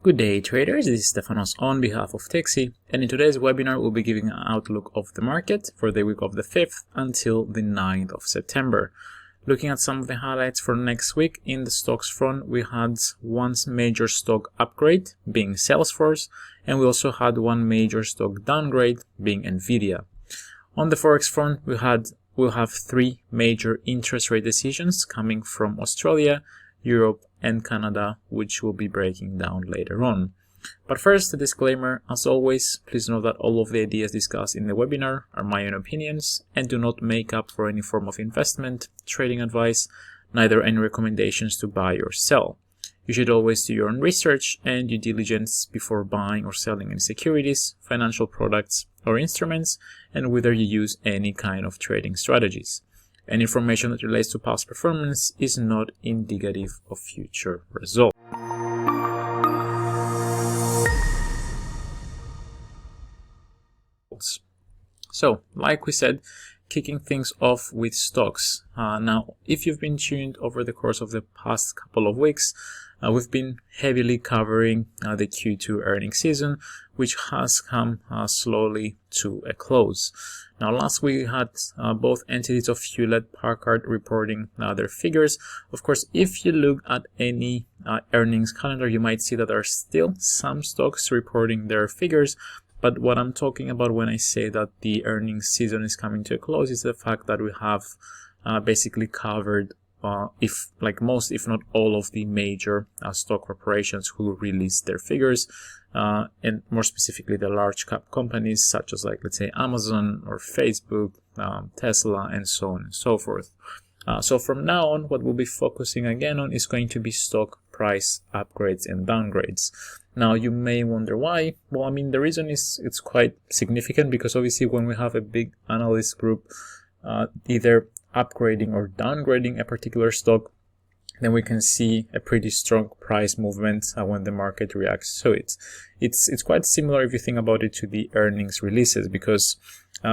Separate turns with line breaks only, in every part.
Good day traders, this is Stefanos on behalf of Tixee, and in today's webinar we'll be giving an outlook of the market for the week of the 5th until the 9th of September. Looking at some of the highlights for next week, in the stocks front we had one major stock upgrade being Salesforce, and we also had one major stock downgrade being Nvidia. On the Forex front we'll have three major interest rate decisions coming from Australia, Europe and Canada, which we'll be breaking down later on. But first, a disclaimer, as always, please note that all of the ideas discussed in the webinar are my own opinions and do not make up for any form of investment, trading advice, neither any recommendations to buy or sell. You should always do your own research and due diligence before buying or selling any securities, financial products or instruments, and whether you use any kind of trading strategies. Any information that relates to past performance is not indicative of future results. So, like we said, kicking things off with stocks. Now, if you've been tuned over the course of the past couple of weeks, we've been heavily covering the Q2 earnings season, which has come slowly to a close. Now, last week we had both entities of Hewlett-Packard reporting their figures. Of course, if you look at any earnings calendar, you might see that there are still some stocks reporting their figures. But what I'm talking about when I say that the earnings season is coming to a close is the fact that we have basically covered if not all of the major stock corporations who released their figures, and more specifically the large cap companies such as let's say Amazon or Facebook, Tesla, and so on and so forth. So from now on, what we'll be focusing again on is going to be stock price upgrades and downgrades. Now you may wonder why. Well, I mean, the reason is it's quite significant because obviously when we have a big analyst group either upgrading or downgrading a particular stock, then we can see a pretty strong price movement when the market reacts to it. It's quite similar if you think about it to the earnings releases, because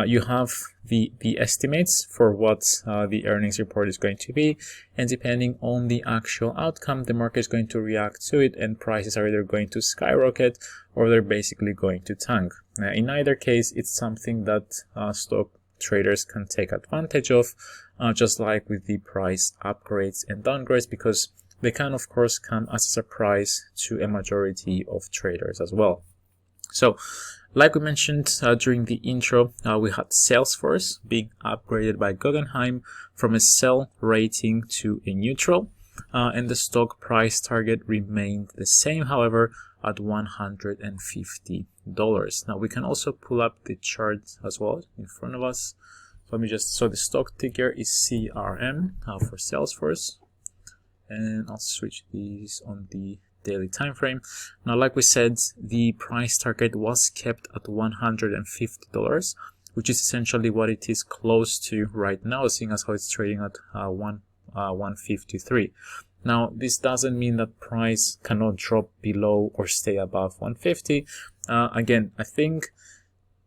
you have the estimates for what the earnings report is going to be, and depending on the actual outcome, the market is going to react to it, and prices are either going to skyrocket or they're basically going to tank. In either case, it's something that stock traders can take advantage of, just like with the price upgrades and downgrades, because they can of course come as a surprise to a majority of traders as well. So like we mentioned during the intro, we had Salesforce being upgraded by Guggenheim from a sell rating to a neutral, and the stock price target remained the same, however, at $150. Now we can also pull up the chart as well in front of us. So the stock ticker is CRM for Salesforce, and I'll switch these on the daily time frame. Now, like we said, the price target was kept at $150, which is essentially what it is close to right now, seeing as how it's trading at 153. Now, this doesn't mean that price cannot drop below or stay above 150. Again, I think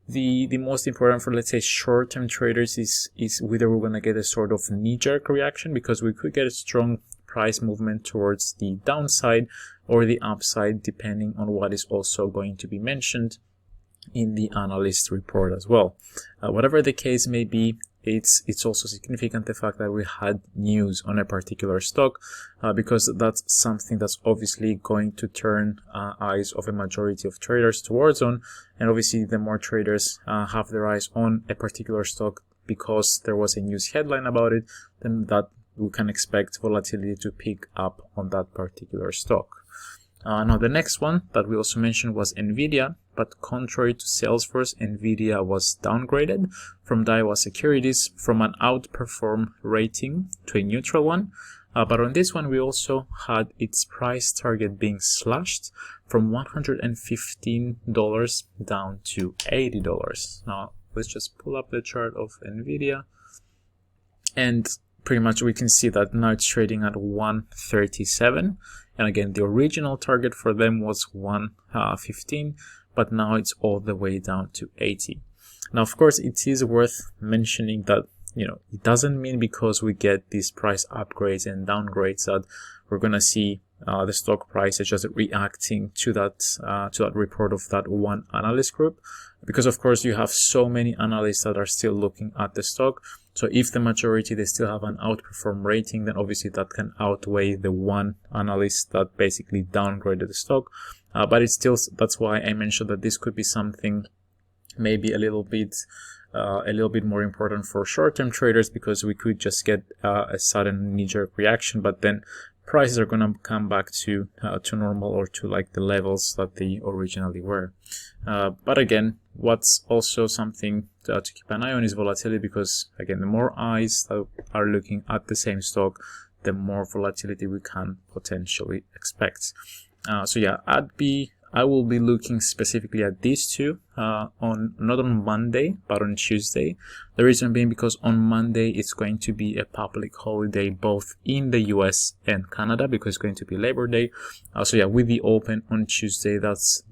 the most important for, let's say, short-term traders is whether we're going to get a sort of knee-jerk reaction, because we could get a strong price movement towards the downside or the upside, depending on what is also going to be mentioned in the analyst report as well. Whatever the case may be, it's also significant the fact that we had news on a particular stock, because that's something that's obviously going to turn eyes of a majority of traders towards on, and obviously the more traders have their eyes on a particular stock because there was a news headline about it, then that we can expect volatility to pick up on that particular stock. Now the next one that we also mentioned was Nvidia, but contrary to Salesforce, Nvidia was downgraded from Daiwa Securities from an outperform rating to a neutral one. But on this one, we also had its price target being slashed from $115 down to $80. Now let's just pull up the chart of Nvidia, and pretty much we can see that now it's trading at 137, and again the original target for them was 115, but now it's all the way down to 80. Now of course it is worth mentioning that it doesn't mean because we get these price upgrades and downgrades that we're gonna see the stock price is just reacting to that report of that one analyst group, because of course you have so many analysts that are still looking at the stock. So if the majority, they still have an outperform rating, then obviously that can outweigh the one analyst that basically downgraded the stock. But it's still, that's why I mentioned that this could be something maybe a little bit more important for short-term traders, because we could just get a sudden knee-jerk reaction, but then prices are going to come back to normal, or to like the levels that they originally were. But again, what's also something to keep an eye on is volatility, because again, the more eyes that are looking at the same stock, the more volatility we can potentially expect. So yeah, I will be looking specifically at these two not on Monday, but on Tuesday. The reason being because on Monday it's going to be a public holiday both in the US and Canada, because it's going to be Labor Day. So yeah, with the open on Tuesday, that's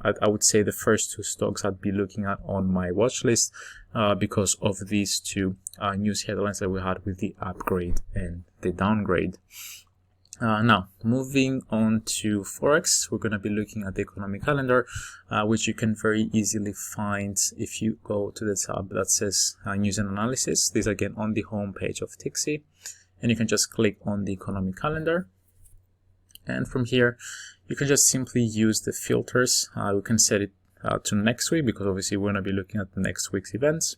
I would say the first two stocks I'd be looking at on my watch list because of these two news headlines that we had with the upgrade and the downgrade. Now, moving on to Forex, we're going to be looking at the economic calendar, which you can very easily find if you go to the tab that says News and Analysis. This again on the home page of tixee, and you can just click on the economic calendar. And from here, you can just simply use the filters. We can set it to next week, because obviously we're going to be looking at the next week's events.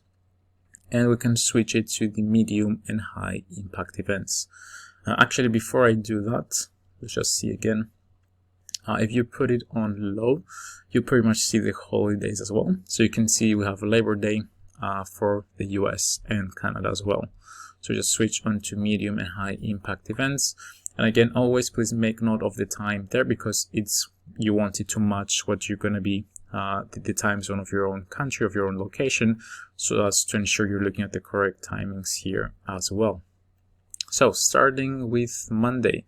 And we can switch it to the medium and high impact events. Actually, before I do that, let's just see again. If you put it on low, you pretty much see the holidays as well. So you can see we have Labor Day for the US and Canada as well. So just switch on to medium and high impact events. And again, always please make note of the time there, because you want it to match what you're going to be the time zone of your own country, of your own location, so as to ensure you're looking at the correct timings here as well. So starting with Monday,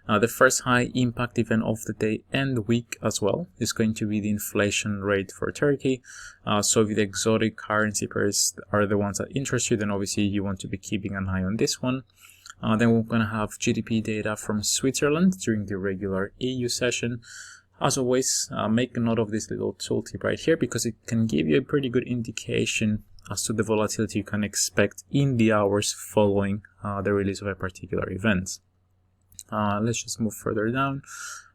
the first high impact event of the day and week as well is going to be the inflation rate for Turkey. So if the exotic currency pairs are the ones that interest you, then obviously you want to be keeping an eye on this one. Then we're going to have GDP data from Switzerland during the regular EU session. As always, make a note of this little tooltip right here, because it can give you a pretty good indication as to the volatility you can expect in the hours following the release of a particular event. Let's just move further down.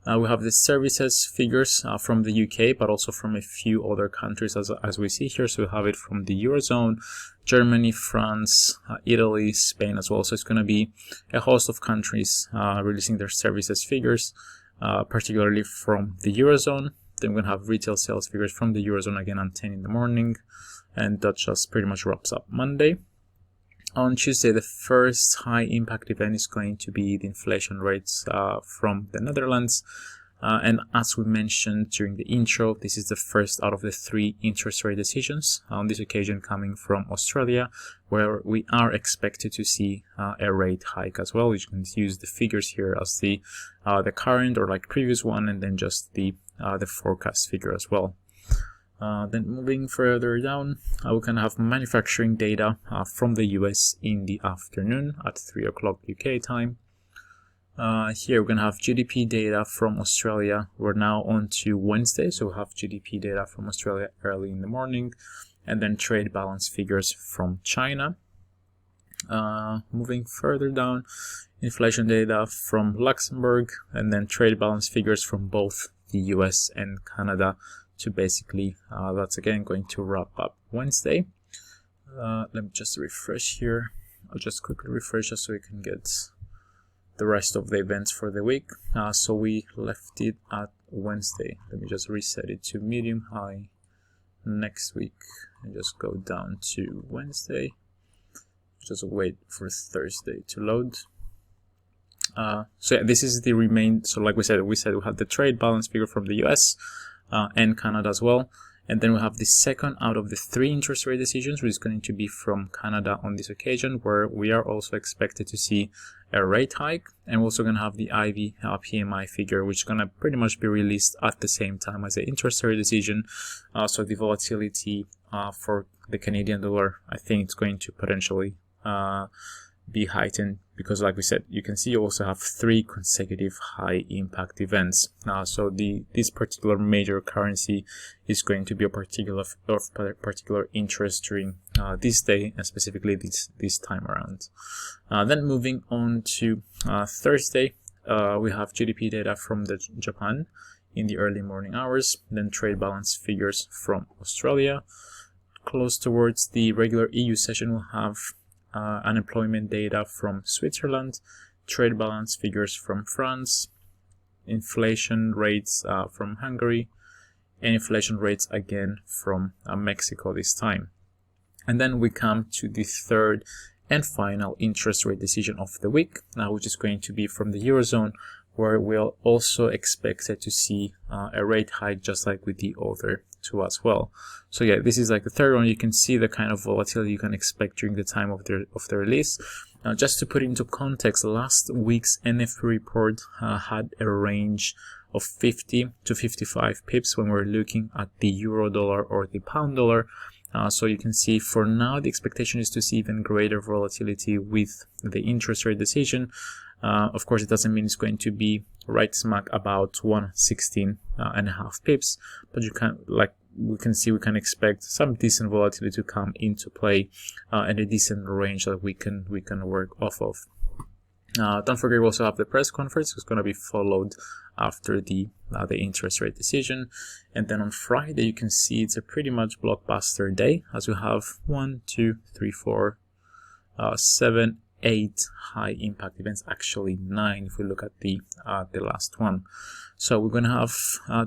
We have the services figures from the UK, but also from a few other countries as we see here. So we have it from the Eurozone, Germany, France, Italy, Spain as well. So it's going to be a host of countries releasing their services figures, particularly from the Eurozone. Then we're going to have retail sales figures from the Eurozone again at 10 in the morning. And that just pretty much wraps up Monday. On Tuesday, the first high impact event is going to be the inflation rates from the Netherlands. And as we mentioned during the intro, this is the first out of the 3 interest rate decisions, on this occasion coming from Australia, where we are expected to see a rate hike as well. You can use the figures here as the current or like previous one, and then just the forecast figure as well. Then moving further down, we can have manufacturing data from the US in the afternoon at 3 o'clock UK time. Here we're going to have GDP data from Australia. We're now on to Wednesday, so we'll have GDP data from Australia early in the morning, and then trade balance figures from China. Moving further down, inflation data from Luxembourg, and then trade balance figures from both the US and Canada. To basically, that's again going to wrap up Wednesday. Let me just refresh here. I'll just quickly refresh just so we can get the rest of the events for the week. So we left it at Wednesday. Let me just reset it to medium high next week and just go down to Wednesday. Just wait for Thursday to load. So yeah, this is the remain. So like we said we have the trade balance figure from the US. And Canada as well. And then we have the second out of the 3 interest rate decisions, which is going to be from Canada on this occasion, where we are also expected to see a rate hike. And we're also going to have the IV PMI figure, which is going to pretty much be released at the same time as the interest rate decision. So the volatility for the Canadian dollar, I think it's going to potentially be heightened because like we said, you can see you also have 3 consecutive high impact events. So this particular major currency is going to be of particular interest during this day, and specifically this time around. Then moving on to Thursday, we have GDP data from Japan in the early morning hours, then trade balance figures from Australia. Close towards the regular EU session, we'll have unemployment data from Switzerland, trade balance figures from France, inflation rates from Hungary, and inflation rates again from Mexico this time. And then we come to the third and final interest rate decision of the week, which is going to be from the Eurozone, where we'll also expected to see a rate hike just like with the other two as well. So yeah, this is like the third one. You can see the kind of volatility you can expect during the time of the release. Now, just to put into context, last week's NFP report had a range of 50 to 55 pips when we're looking at the euro dollar or the pound dollar. So you can see for now the expectation is to see even greater volatility with the interest rate decision. Of course, it doesn't mean it's going to be right smack about 116.5 pips, but you can, like we can expect some decent volatility to come into play and a decent range that we can work off of. Don't forget, we also have the press conference, which is going to be followed after the interest rate decision. And then on Friday, you can see it's a pretty much blockbuster day, as we have 1, 2, 3, 4, 7, 8 high impact events, actually 9 if we look at the last one. So we're going to have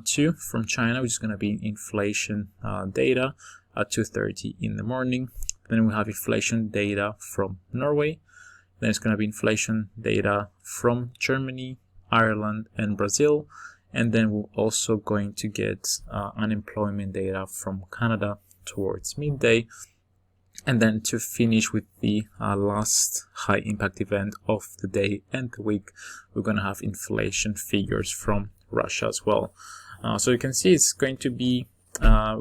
2 from China, which is going to be inflation data at 2:30 in the morning. Then we have inflation data from Norway. Then it's going to be inflation data from Germany, Ireland, and Brazil. And then we're also going to get unemployment data from Canada towards midday. And then to finish with the last high impact event of the day and the week, we're going to have inflation figures from Russia as well. So you can see it's going to be a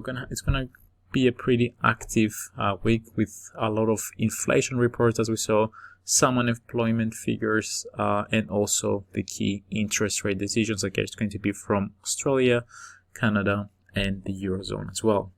pretty active week with a lot of inflation reports, as we saw, some unemployment figures, and also the key interest rate decisions. Again, it's going to be from Australia, Canada, and the Eurozone as well.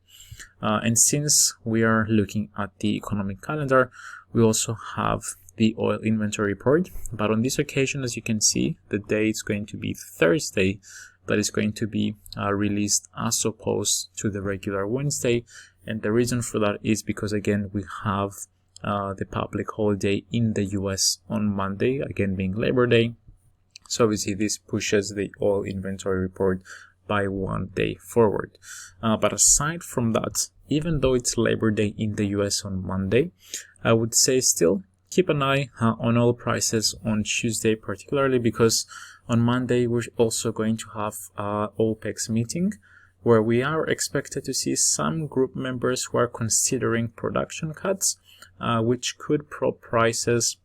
And since we are looking at the economic calendar, we also have the oil inventory report. But on this occasion, as you can see, the day is going to be Thursday, that is going to be released as opposed to the regular Wednesday. And the reason for that is because, again, we have the public holiday in the US on Monday, again being Labor Day. So obviously this pushes the oil inventory report by 1 day forward. But aside from that, even though it's Labor Day in the US on Monday, I would say still keep an eye on oil prices on Tuesday, particularly because on Monday we're also going to have OPEC's meeting, where we are expected to see some group members who are considering production cuts, which could prop prices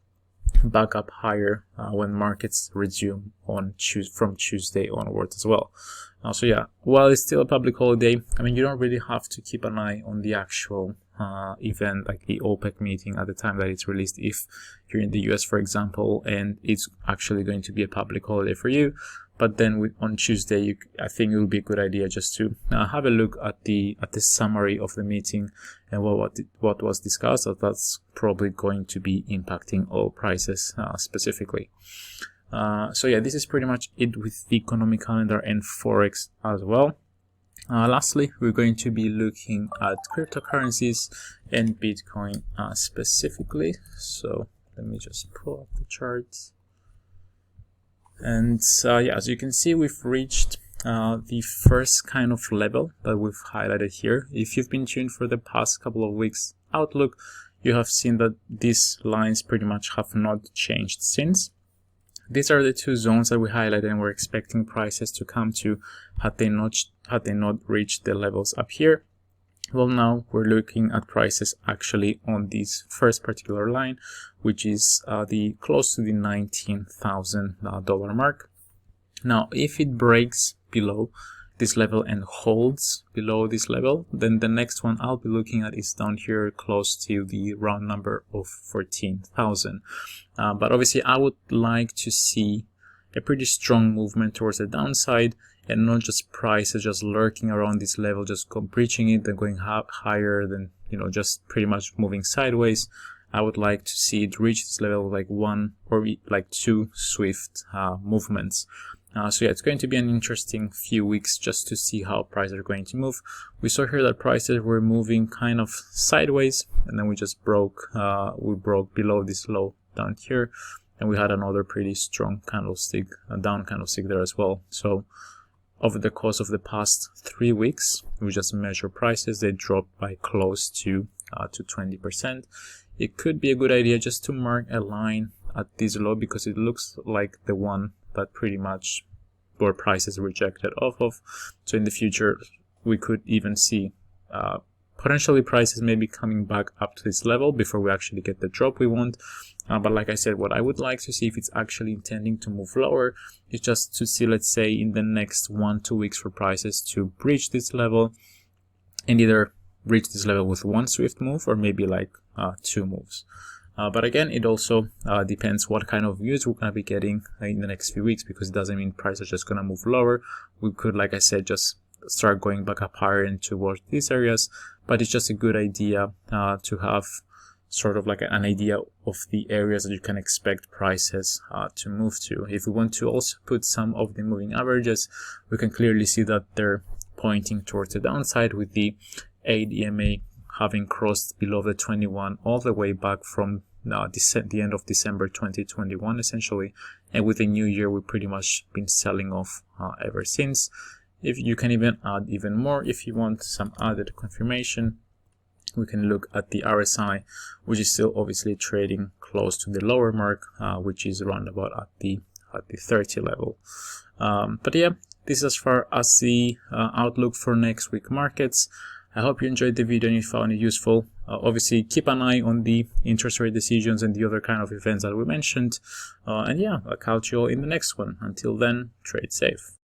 back up higher when markets resume from Tuesday onwards as well. So yeah, while it's still a public holiday, I mean, you don't really have to keep an eye on the actual event, like the OPEC meeting at the time that it's released, if you're in the US, for example, and it's actually going to be a public holiday for you. But then on Tuesday, I think it would be a good idea just to have a look at the summary of the meeting and what was discussed. That's probably going to be impacting oil prices specifically. So yeah, this is pretty much it with the economic calendar and Forex as well. Lastly, we're going to be looking at cryptocurrencies and Bitcoin specifically. So let me just pull up the charts. And yeah, as you can see, we've reached the first kind of level that we've highlighted here. If you've been tuned for the past couple of weeks outlook, you have seen that these lines pretty much have not changed since. These are the two zones that we highlighted and we're expecting prices to come to had they not reached the levels up here. Well, now we're looking at prices actually on this first particular line, which is the close to the $19,000 mark. Now, if it breaks below this level and holds below this level, then the next one I'll be looking at is down here close to the round number of 14,000. But obviously I would like to see a pretty strong movement towards the downside, and not just prices just lurking around this level, just breaching it, then going higher, then just pretty much moving sideways. I would like to see it reach this level like one or like two swift movements. So yeah, it's going to be an interesting few weeks just to see how prices are going to move. We saw here that prices were moving kind of sideways, and then we just broke below this low down here, and we had another pretty strong candlestick, a down candlestick there as well. So over the course of the past 3 weeks, we just measure prices, they dropped by close to 20%. It could be a good idea just to mark a line at this low, because it looks like the one that pretty much where prices rejected off of. So in the future, we could even see potentially prices maybe coming back up to this level before we actually get the drop we want. But like I said, what I would like to see, if it's actually intending to move lower, is just to see, let's say, in the next 1-2 weeks for prices to breach this level and either reach this level with one swift move or maybe like 2 moves. But again, it also depends what kind of views we're going to be getting in the next few weeks, because it doesn't mean prices are just going to move lower. We could, like I said, just start going back up higher and towards these areas, but it's just a good idea to have sort of like an idea of the areas that you can expect prices to move to. If we want to also put some of the moving averages, we can clearly see that they're pointing towards the downside, with the ADMA having crossed below the 21 all the way back from the end of December 2021 essentially, and with the new year we've pretty much been selling off ever since. If you can even add even more, if you want some added confirmation, we can look at the RSI, which is still obviously trading close to the lower mark, which is around about at the 30 level. But yeah, this is as far as the outlook for next week markets. I hope you enjoyed the video and you found it useful. Obviously, keep an eye on the interest rate decisions and the other kind of events that we mentioned. And yeah, I'll catch you all in the next one. Until then, trade safe.